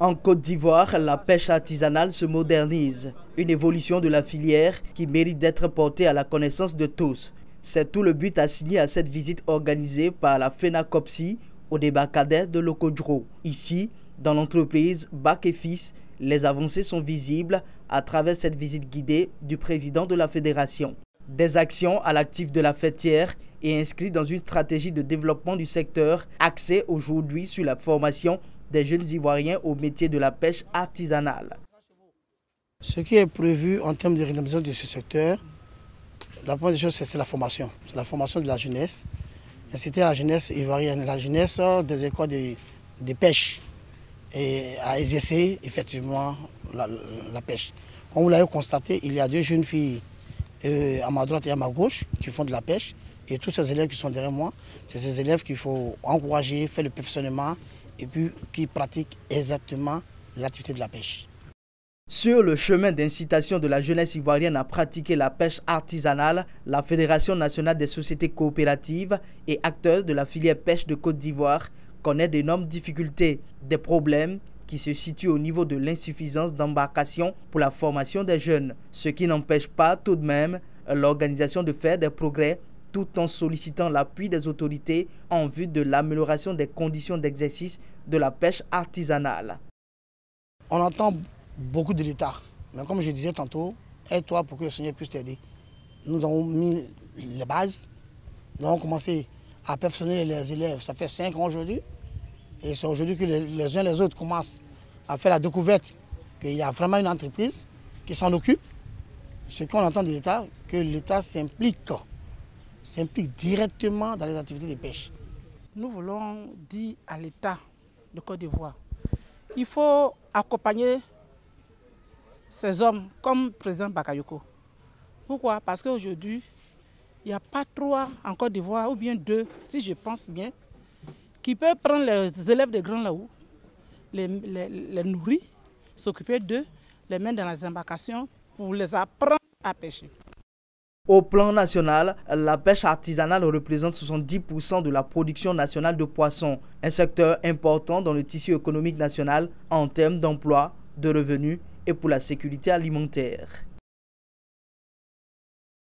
En Côte d'Ivoire, la pêche artisanale se modernise. Une évolution de la filière qui mérite d'être portée à la connaissance de tous. C'est tout le but assigné à cette visite organisée par la FENACOPSI au débarcadère de Lokodro. Ici, dans l'entreprise Bac et Fils, les avancées sont visibles à travers cette visite guidée du président de la fédération. Des actions à l'actif de la fêtière et inscrites dans une stratégie de développement du secteur axée aujourd'hui sur la formation des jeunes Ivoiriens au métier de la pêche artisanale. Ce qui est prévu en termes de rénovation de ce secteur, la première des choses, c'est la formation. C'est la formation de la jeunesse. Inciter la jeunesse ivoirienne, la jeunesse des écoles de pêche et à exercer effectivement la pêche. Comme vous l'avez constaté, il y a deux jeunes filles à ma droite et à ma gauche qui font de la pêche. Et tous ces élèves qui sont derrière moi, c'est ces élèves qu'il faut encourager, faire le perfectionnement et puis qui pratiquent exactement l'activité de la pêche. Sur le chemin d'incitation de la jeunesse ivoirienne à pratiquer la pêche artisanale, la Fédération nationale des sociétés coopératives et acteurs de la filière pêche de Côte d'Ivoire connaît d'énormes difficultés, des problèmes qui se situent au niveau de l'insuffisance d'embarcation pour la formation des jeunes, ce qui n'empêche pas tout de même l'organisation de faire des progrès tout en sollicitant l'appui des autorités en vue de l'amélioration des conditions d'exercice de la pêche artisanale. On entend beaucoup de l'État, mais comme je disais tantôt, aide-toi pour que le Seigneur puisse t'aider. Nous avons mis les bases, nous avons commencé à perfectionner les élèves, ça fait 5 ans aujourd'hui, et c'est aujourd'hui que les uns et les autres commencent à faire la découverte qu'il y a vraiment une entreprise qui s'en occupe. Ce qu'on entend de l'État, que l'État s'implique directement dans les activités de pêche. Nous voulons dire à l'État de Côte d'Ivoire, il faut accompagner ces hommes comme le président Bakayoko. Pourquoi? Parce qu'aujourd'hui, il n'y a pas 3 en Côte d'Ivoire, ou bien 2, si je pense bien, qui peuvent prendre les élèves de Grand Laou, les nourrir, s'occuper d'eux, les mettre dans les embarcations pour les apprendre à pêcher. Au plan national, la pêche artisanale représente 70% de la production nationale de poissons, un secteur important dans le tissu économique national en termes d'emploi, de revenus et pour la sécurité alimentaire.